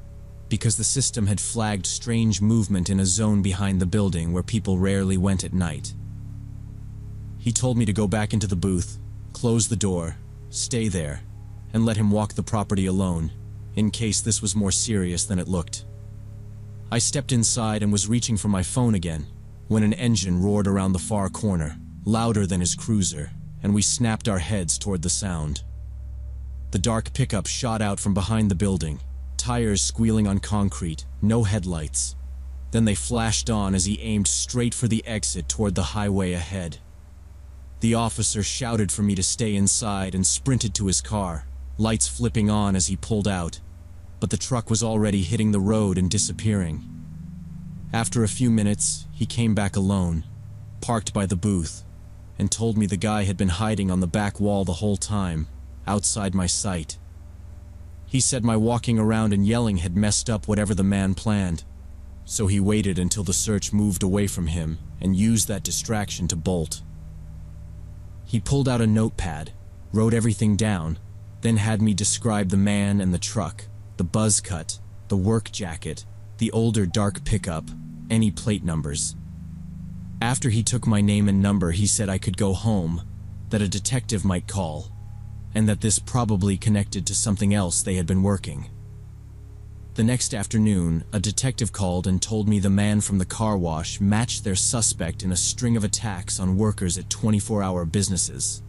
because the system had flagged strange movement in a zone behind the building where people rarely went at night. He told me to go back into the booth, close the door, stay there, and let him walk the property alone, in case this was more serious than it looked. I stepped inside and was reaching for my phone again, when an engine roared around the far corner, louder than his cruiser, and we snapped our heads toward the sound. The dark pickup shot out from behind the building, tires squealing on concrete, no headlights. Then they flashed on as he aimed straight for the exit toward the highway ahead. The officer shouted for me to stay inside and sprinted to his car, lights flipping on as he pulled out, but the truck was already hitting the road and disappearing. After a few minutes, he came back alone, parked by the booth, and told me the guy had been hiding on the back wall the whole time, outside my sight. He said my walking around and yelling had messed up whatever the man planned, so he waited until the search moved away from him and used that distraction to bolt. He pulled out a notepad, wrote everything down, then had me describe the man and the truck, the buzz cut, the work jacket, the older dark pickup, any plate numbers. After he took my name and number, he said I could go home, that a detective might call, and that this probably connected to something else they had been working. The next afternoon, a detective called and told me the man from the car wash matched their suspect in a string of attacks on workers at 24-hour businesses.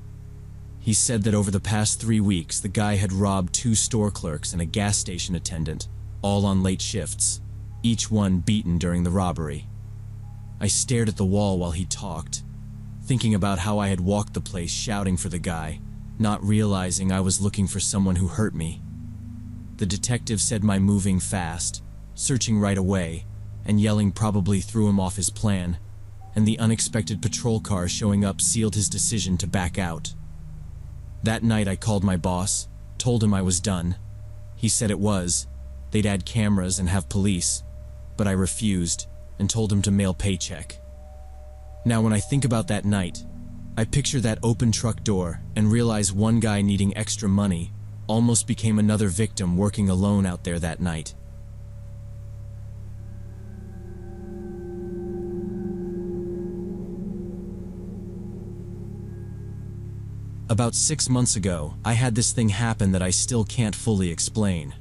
He said that over the past 3 weeks, the guy had robbed 2 store clerks and a gas station attendant, all on late shifts, each one beaten during the robbery. I stared at the wall while he talked, thinking about how I had walked the place shouting for the guy, not realizing I was looking for someone who hurt me. The detective said my moving fast, searching right away, and yelling probably threw him off his plan, and the unexpected patrol car showing up sealed his decision to back out. That night I called my boss, told him I was done. He said it was, they'd add cameras and have police, but I refused and told him to mail paycheck. Now when I think about that night, I picture that open truck door and realize one guy needing extra money almost became another victim working alone out there that night. About 6 months ago, I had this thing happen that I still can't fully explain.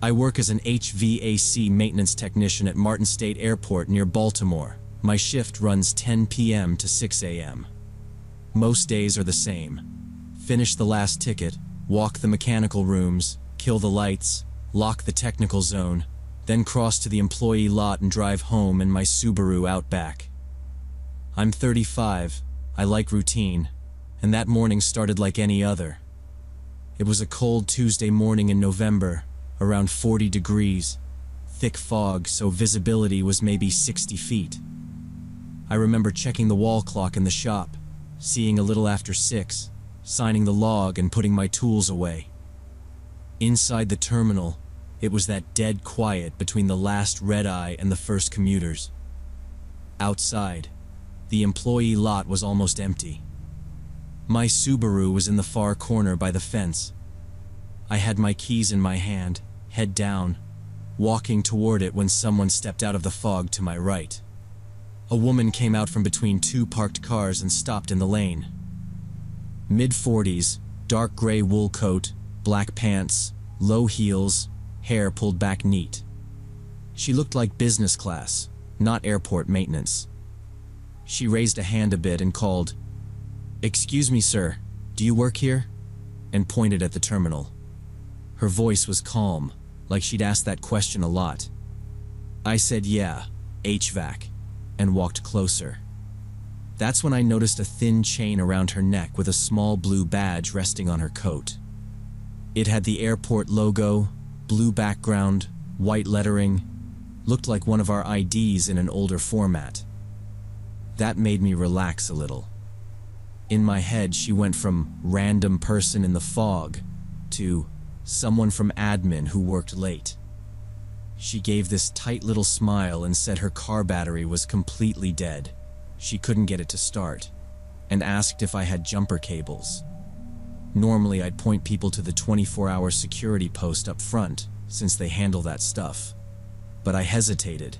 I work as an HVAC maintenance technician at Martin State Airport near Baltimore. My shift runs 10 p.m. to 6 a.m. Most days are the same. Finish the last ticket, walk the mechanical rooms, kill the lights, lock the technical zone, then cross to the employee lot and drive home in my Subaru Outback. I'm 35, I like routine, and that morning started like any other. It was a cold Tuesday morning in November, around 40 degrees, thick fog so visibility was maybe 60 feet. I remember checking the wall clock in the shop, seeing a little after 6, signing the log and putting my tools away. Inside the terminal, it was that dead quiet between the last red-eye and the first commuters. Outside, the employee lot was almost empty. My Subaru was in the far corner by the fence. I had my keys in my hand, head down, walking toward it when someone stepped out of the fog to my right. A woman came out from between 2 parked cars and stopped in the lane. Mid-40s, dark gray wool coat, black pants, low heels, hair pulled back neat. She looked like business class, not airport maintenance. She raised a hand a bit and called, "Excuse me, sir, do you work here?" and pointed at the terminal. Her voice was calm, like she'd asked that question a lot. I said, "Yeah, HVAC," and walked closer. That's when I noticed a thin chain around her neck with a small blue badge resting on her coat. It had the airport logo, blue background, white lettering, looked like one of our IDs in an older format. That made me relax a little. In my head, she went from random person in the fog to someone from admin who worked late. She gave this tight little smile and said her car battery was completely dead. She couldn't get it to start, and asked if I had jumper cables. Normally, I'd point people to the 24-hour security post up front, since they handle that stuff. But I hesitated.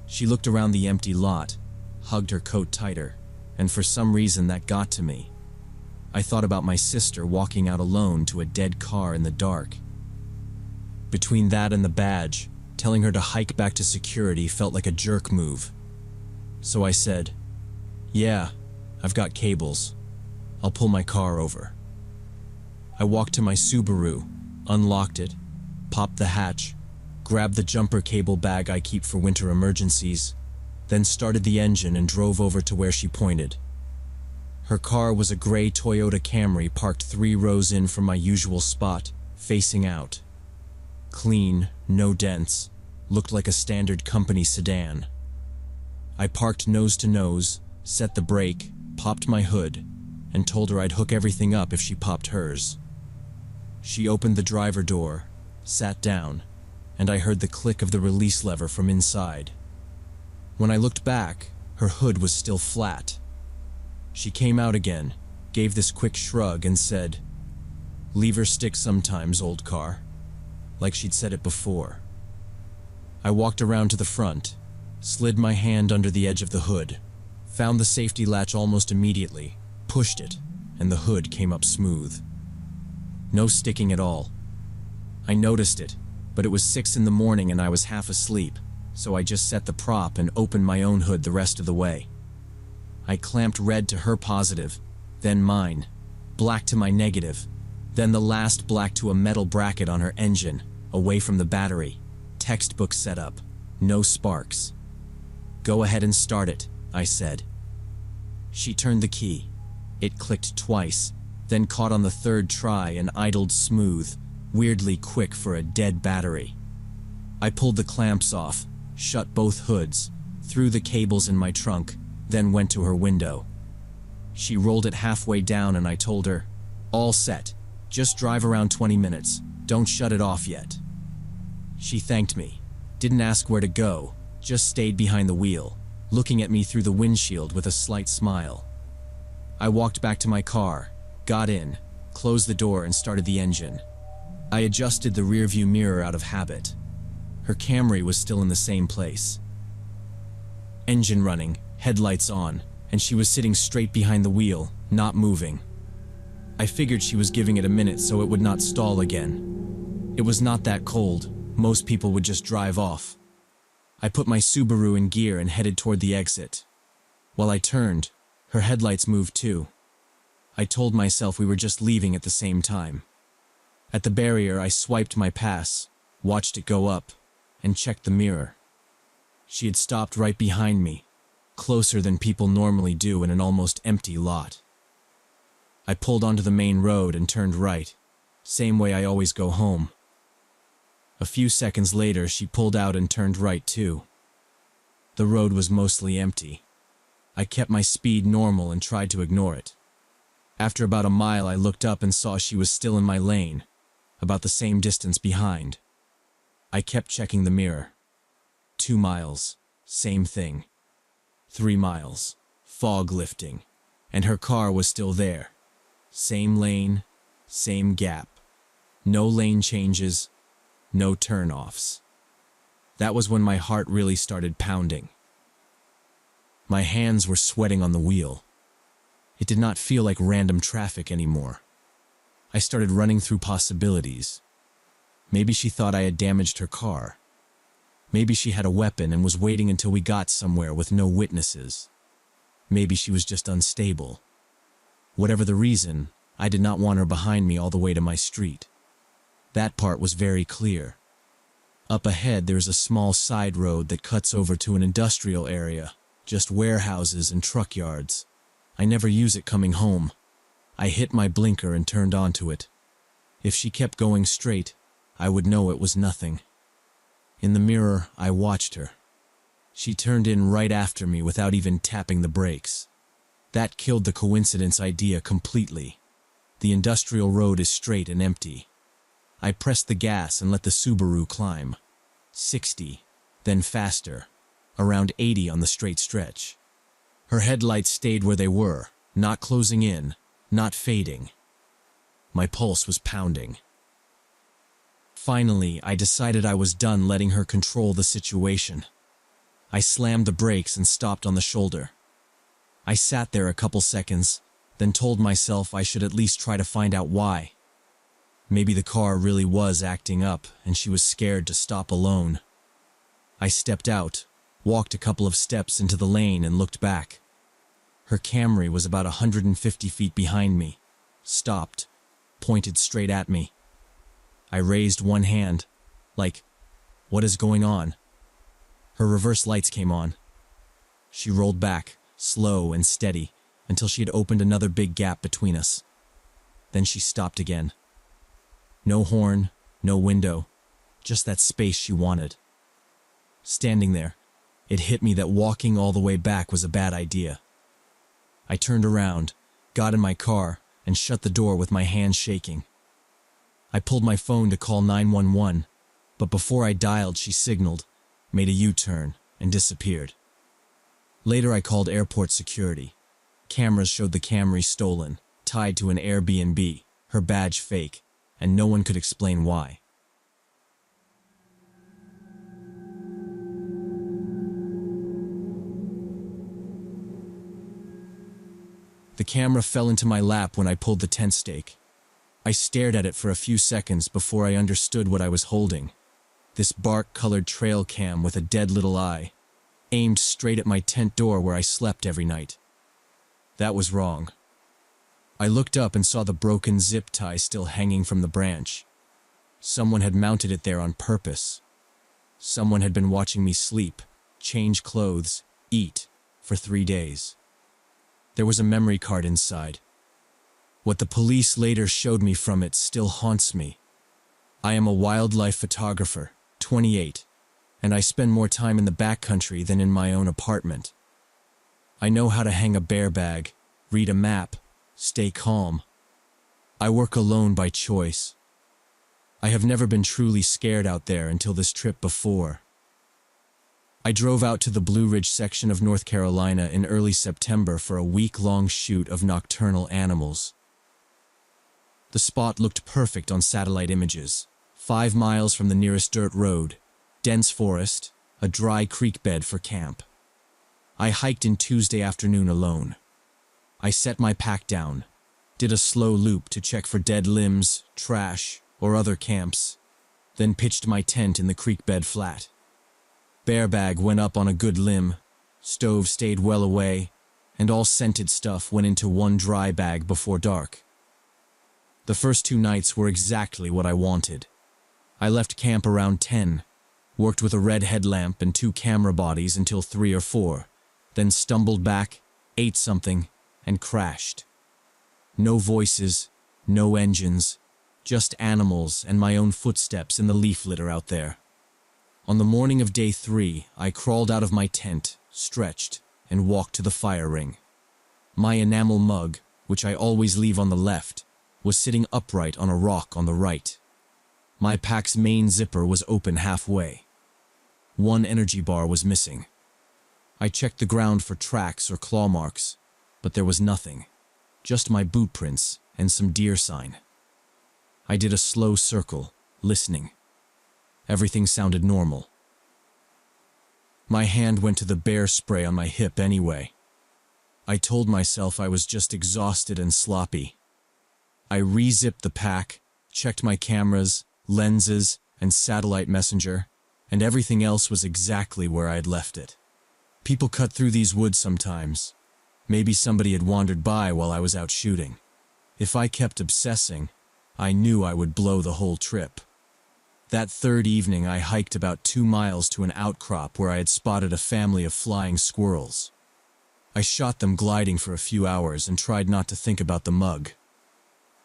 She looked around the empty lot, hugged her coat tighter, and for some reason that got to me. I thought about my sister walking out alone to a dead car in the dark. Between that and the badge, telling her to hike back to security felt like a jerk move. So I said, "Yeah, I've got cables. I'll pull my car over." I walked to my Subaru, unlocked it, popped the hatch, grabbed the jumper cable bag I keep for winter emergencies, then started the engine and drove over to where she pointed. Her car was a gray Toyota Camry parked 3 rows in from my usual spot, facing out. Clean, no dents, looked like a standard company sedan. I parked nose to nose, set the brake, popped my hood, and told her I'd hook everything up if she popped hers. She opened the driver door, sat down, and I heard the click of the release lever from inside. When I looked back, her hood was still flat. She came out again, gave this quick shrug and said, "Lever sticks sometimes, old car," like she'd said it before. I walked around to the front, slid my hand under the edge of the hood, found the safety latch almost immediately, pushed it, and the hood came up smooth. No sticking at all. I noticed it, but it was 6 in the morning and I was half asleep, so I just set the prop and opened my own hood the rest of the way. I clamped red to her positive, then mine, black to my negative, then the last black to a metal bracket on her engine, away from the battery, textbook setup, no sparks. "Go ahead and start it," I said. She turned the key. It clicked twice, then caught on the 3rd try and idled smooth, weirdly quick for a dead battery. I pulled the clamps off, shut both hoods, threw the cables in my trunk, then went to her window. She rolled it halfway down and I told her, "All set, just drive around 20 minutes, don't shut it off yet." She thanked me, didn't ask where to go, just stayed behind the wheel, looking at me through the windshield with a slight smile. I walked back to my car, got in, closed the door and started the engine. I adjusted the rearview mirror out of habit. Her Camry was still in the same place. Engine running, headlights on, and she was sitting straight behind the wheel, not moving. I figured she was giving it a minute so it would not stall again. It was not that cold, most people would just drive off. I put my Subaru in gear and headed toward the exit. While I turned, her headlights moved too. I told myself we were just leaving at the same time. At the barrier, I swiped my pass, watched it go up, and checked the mirror. She had stopped right behind me, closer than people normally do in an almost empty lot. I pulled onto the main road and turned right, same way I always go home. A few seconds later, she pulled out and turned right too. The road was mostly empty. I kept my speed normal and tried to ignore it. After about a mile, I looked up and saw she was still in my lane, about the same distance behind. I kept checking the mirror. 2 miles, same thing. 3 miles, fog lifting, and her car was still there. Same lane, same gap. No lane changes, no turn-offs. That was when my heart really started pounding. My hands were sweating on the wheel. It did not feel like random traffic anymore. I started running through possibilities. Maybe she thought I had damaged her car. Maybe she had a weapon and was waiting until we got somewhere with no witnesses. Maybe she was just unstable. Whatever the reason, I did not want her behind me all the way to my street. That part was very clear. Up ahead, there's a small side road that cuts over to an industrial area, just warehouses and truck yards. I never use it coming home. I hit my blinker and turned onto it. If she kept going straight, I would know it was nothing. In the mirror, I watched her. She turned in right after me without even tapping the brakes. That killed the coincidence idea completely. The industrial road is straight and empty. I pressed the gas and let the Subaru climb. 60, then faster, around 80 on the straight stretch. Her headlights stayed where they were, not closing in, not fading. My pulse was pounding. Finally, I decided I was done letting her control the situation. I slammed the brakes and stopped on the shoulder. I sat there a couple seconds, then told myself I should at least try to find out why. Maybe the car really was acting up and she was scared to stop alone. I stepped out, walked a couple of steps into the lane and looked back. Her Camry was about 150 feet behind me, stopped, pointed straight at me. I raised one hand, like, what is going on? Her reverse lights came on. She rolled back, slow and steady, until she had opened another big gap between us. Then she stopped again. No horn, no window, just that space she wanted. Standing there, it hit me that walking all the way back was a bad idea. I turned around, got in my car, and shut the door with my hands shaking. I pulled my phone to call 911, but before I dialed, she signaled, made a U-turn, and disappeared. Later, I called airport security. Cameras showed the Camry stolen, tied to an Airbnb, her badge fake, and no one could explain why. The camera fell into my lap when I pulled the tent stake. I stared at it for a few seconds before I understood what I was holding. This bark-colored trail cam with a dead little eye, aimed straight at my tent door where I slept every night. That was wrong. I looked up and saw the broken zip tie still hanging from the branch. Someone had mounted it there on purpose. Someone had been watching me sleep, change clothes, eat, for 3 days. There was a memory card inside. What the police later showed me from it still haunts me. I am a wildlife photographer, 28, and I spend more time in the backcountry than in my own apartment. I know how to hang a bear bag, read a map, stay calm. I work alone by choice. I have never been truly scared out there until this trip before. I drove out to the Blue Ridge section of North Carolina in early September for a week-long shoot of nocturnal animals. The spot looked perfect on satellite images. 5 miles from the nearest dirt road, dense forest, a dry creek bed for camp. I hiked in Tuesday afternoon alone. I set my pack down, did a slow loop to check for dead limbs, trash, or other camps, then pitched my tent in the creek bed flat. Bear bag went up on a good limb, stove stayed well away, and all scented stuff went into one dry bag before dark. The first 2 nights were exactly what I wanted. I left camp around 10, worked with a red headlamp and 2 camera bodies until 3 or 4, then stumbled back, ate something, and crashed. No voices, no engines, just animals and my own footsteps in the leaf litter out there. On the morning of day 3, I crawled out of my tent, stretched, and walked to the fire ring. My enamel mug, which I always leave on the left, was sitting upright on a rock on the right. My pack's main zipper was open halfway. 1 energy bar was missing. I checked the ground for tracks or claw marks, but there was nothing, just my boot prints and some deer sign. I did a slow circle, listening. Everything sounded normal. My hand went to the bear spray on my hip anyway. I told myself I was just exhausted and sloppy. I re-zipped the pack, checked my cameras, lenses, and satellite messenger, and everything else was exactly where I had left it. People cut through these woods sometimes. Maybe somebody had wandered by while I was out shooting. If I kept obsessing, I knew I would blow the whole trip. That 3rd evening, I hiked about 2 miles to an outcrop where I had spotted a family of flying squirrels. I shot them gliding for a few hours and tried not to think about the mug.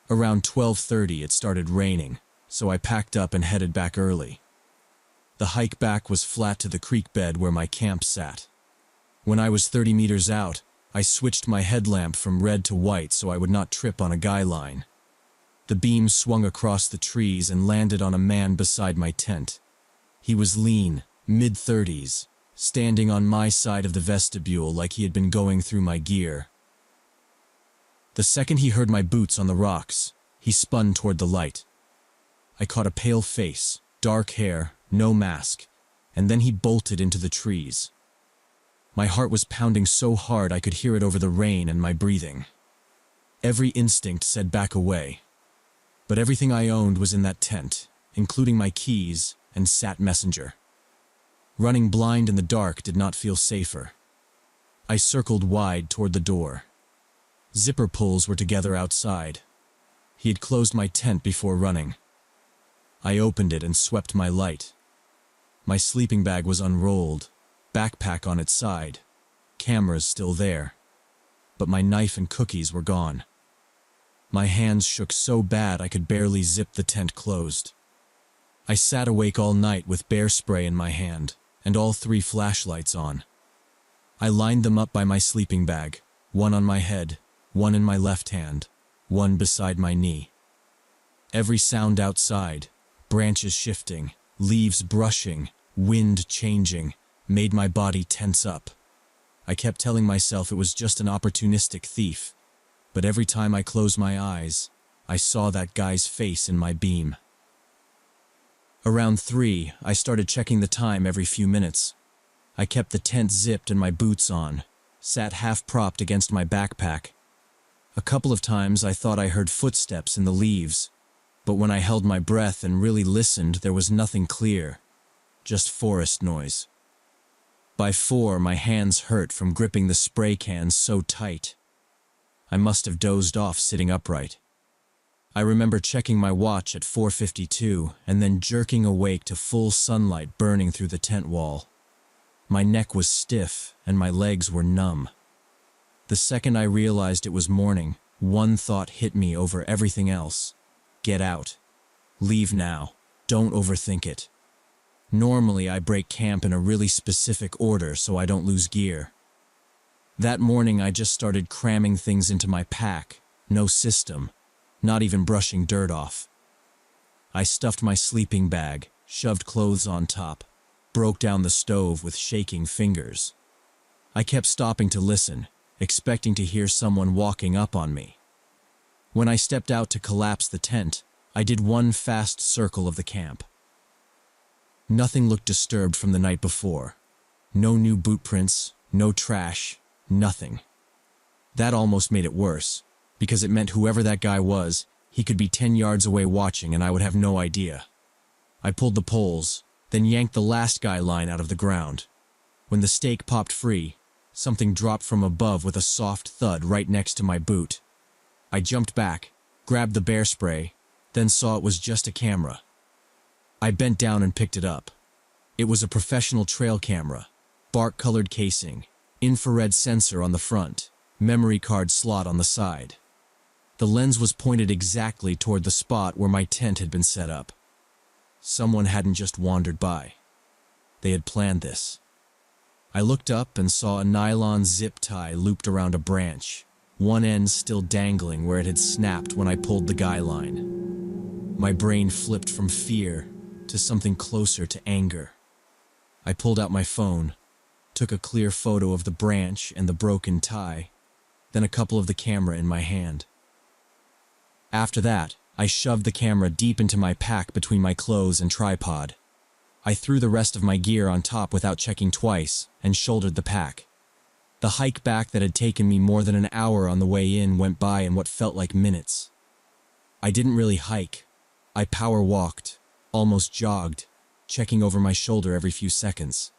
Around 12:30, it started raining, so I packed up and headed back early. The hike back was flat to the creek bed where my camp sat. When I was 30 meters out, I switched my headlamp from red to white so I would not trip on a guy line. The beam swung across the trees and landed on a man beside my tent. He was lean, mid-30s, standing on my side of the vestibule like he had been going through my gear. The second he heard my boots on the rocks, he spun toward the light. I caught a pale face, dark hair, no mask, and then he bolted into the trees. My heart was pounding so hard I could hear it over the rain and my breathing. Every instinct said back away. But everything I owned was in that tent, including my keys and Sat Messenger. Running blind in the dark did not feel safer. I circled wide toward the door. Zipper pulls were together outside. He had closed my tent before running. I opened it and swept my light. My sleeping bag was unrolled, backpack on its side, cameras still there. But my knife and cookies were gone. My hands shook so bad I could barely zip the tent closed. I sat awake all night with bear spray in my hand and all 3 flashlights on. I lined them up by my sleeping bag, one on my head, one in my left hand, one beside my knee. Every sound outside, branches shifting, leaves brushing, wind changing, made my body tense up. I kept telling myself it was just an opportunistic thief, but every time I closed my eyes, I saw that guy's face in my beam. Around 3, I started checking the time every few minutes. I kept the tent zipped and my boots on, sat half-propped against my backpack. A couple of times I thought I heard footsteps in the leaves, but when I held my breath and really listened, there was nothing clear, just forest noise. By 4, my hands hurt from gripping the spray cans so tight. I must have dozed off sitting upright. I remember checking my watch at 4:52 and then jerking awake to full sunlight burning through the tent wall. My neck was stiff and my legs were numb. The second I realized it was morning, one thought hit me over everything else. Get out. Leave now. Don't overthink it. Normally, I break camp in a really specific order so I don't lose gear. That morning, I just started cramming things into my pack, no system, not even brushing dirt off. I stuffed my sleeping bag, shoved clothes on top, broke down the stove with shaking fingers. I kept stopping to listen, expecting to hear someone walking up on me. When I stepped out to collapse the tent, I did one fast circle of the camp. Nothing looked disturbed from the night before. No new boot prints, no trash, nothing. That almost made it worse, because it meant whoever that guy was, he could be 10 yards away watching and I would have no idea. I pulled the poles, then yanked the last guy line out of the ground. When the stake popped free, something dropped from above with a soft thud right next to my boot. I jumped back, grabbed the bear spray, then saw it was just a camera. I bent down and picked it up. It was a professional trail camera, bark-colored casing, infrared sensor on the front, memory card slot on the side. The lens was pointed exactly toward the spot where my tent had been set up. Someone hadn't just wandered by. They had planned this. I looked up and saw a nylon zip tie looped around a branch, one end still dangling where it had snapped when I pulled the guy line. My brain flipped from fear to something closer to anger. I pulled out my phone, took a clear photo of the branch and the broken tie, then a couple of the camera in my hand. After that, I shoved the camera deep into my pack between my clothes and tripod. I threw the rest of my gear on top without checking twice and shouldered the pack. The hike back that had taken me more than an hour on the way in went by in what felt like minutes. I didn't really hike. I power walked, almost jogged, checking over my shoulder every few seconds.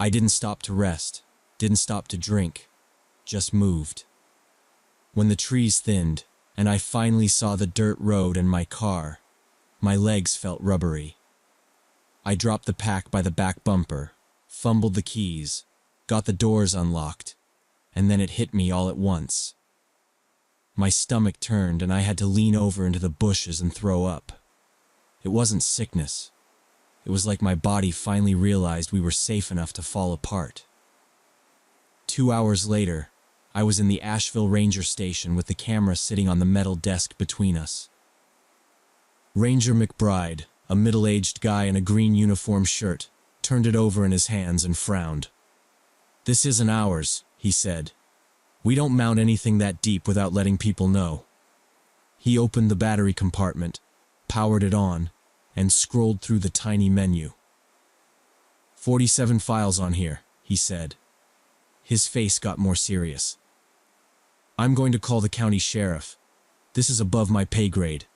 I didn't stop to rest, didn't stop to drink, just moved. When the trees thinned, and I finally saw the dirt road and my car, my legs felt rubbery. I dropped the pack by the back bumper, fumbled the keys, got the doors unlocked, and then it hit me all at once. My stomach turned and I had to lean over into the bushes and throw up. It wasn't sickness. It was like my body finally realized we were safe enough to fall apart. 2 hours later, I was in the Asheville Ranger Station with the camera sitting on the metal desk between us. Ranger McBride, a middle-aged guy in a green uniform shirt, turned it over in his hands and frowned. "This isn't ours," he said. "We don't mount anything that deep without letting people know." He opened the battery compartment, powered it on, and scrolled through the tiny menu. 47 files on here, he said. His face got more serious. "I'm going to call the county sheriff. This is above my pay grade."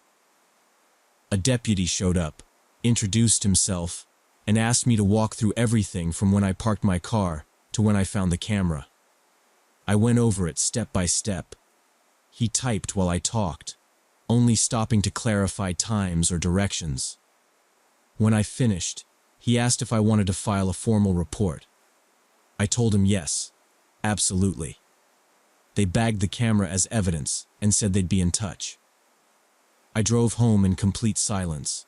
A deputy showed up, introduced himself, and asked me to walk through everything from when I parked my car to when I found the camera. I went over it step by step. He typed while I talked, only stopping to clarify times or directions. When I finished, he asked if I wanted to file a formal report. I told him yes, absolutely. They bagged the camera as evidence and said they'd be in touch. I drove home in complete silence.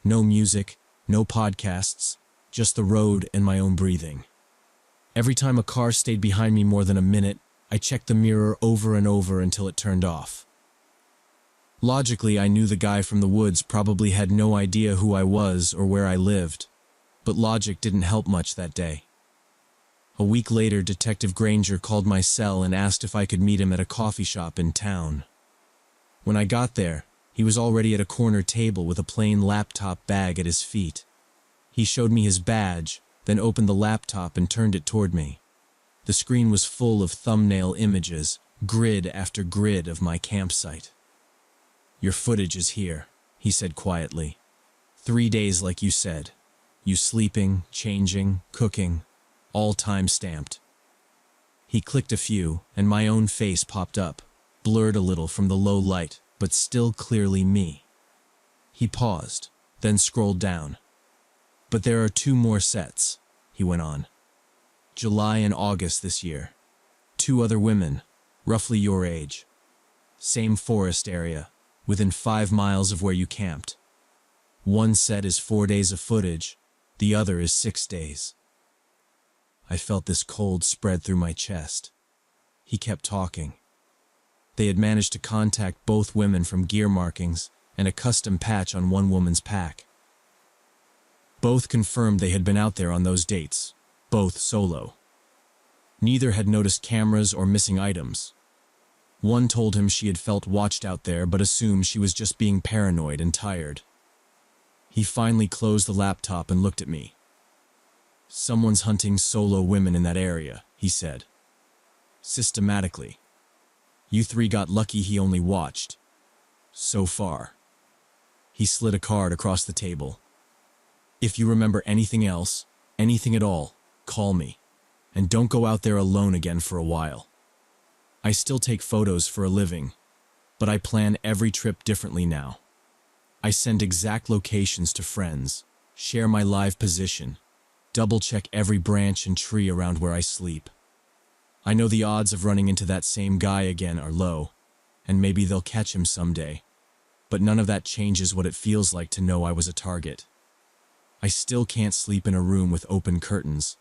No music, no podcasts, just the road and my own breathing. Every time a car stayed behind me more than a minute, I checked the mirror over and over until it turned off. Logically, I knew the guy from the woods probably had no idea who I was or where I lived, but logic didn't help much that day. A week later, Detective Granger called my cell and asked if I could meet him at a coffee shop in town. When I got there, he was already at a corner table with a plain laptop bag at his feet. He showed me his badge, then opened the laptop and turned it toward me. The screen was full of thumbnail images, grid after grid of my campsite. "Your footage is here," he said quietly. 3 days like you said. You sleeping, changing, cooking, all time-stamped. He clicked a few, and my own face popped up, blurred a little from the low light, but still clearly me. He paused, then scrolled down. "But there are 2 more sets," he went on. "July and August this year. 2 other women, roughly your age. Same forest area, within 5 miles of where you camped. One set is 4 days of footage, the other is 6 days." I felt this cold spread through my chest. He kept talking. They had managed to contact both women from gear markings and a custom patch on one woman's pack. Both confirmed they had been out there on those dates, both solo. Neither had noticed cameras or missing items. One told him she had felt watched out there but assumed she was just being paranoid and tired. He finally closed the laptop and looked at me. "Someone's hunting solo women in that area," he said. "Systematically. You 3 got lucky he only watched. So far." He slid a card across the table. "If you remember anything else, anything at all, call me. And don't go out there alone again for a while. I still take photos for a living, but I plan every trip differently now. I send exact locations to friends, share my live position, double-check every branch and tree around where I sleep. I know the odds of running into that same guy again are low, and maybe they'll catch him someday, but none of that changes what it feels like to know I was a target. I still can't sleep in a room with open curtains,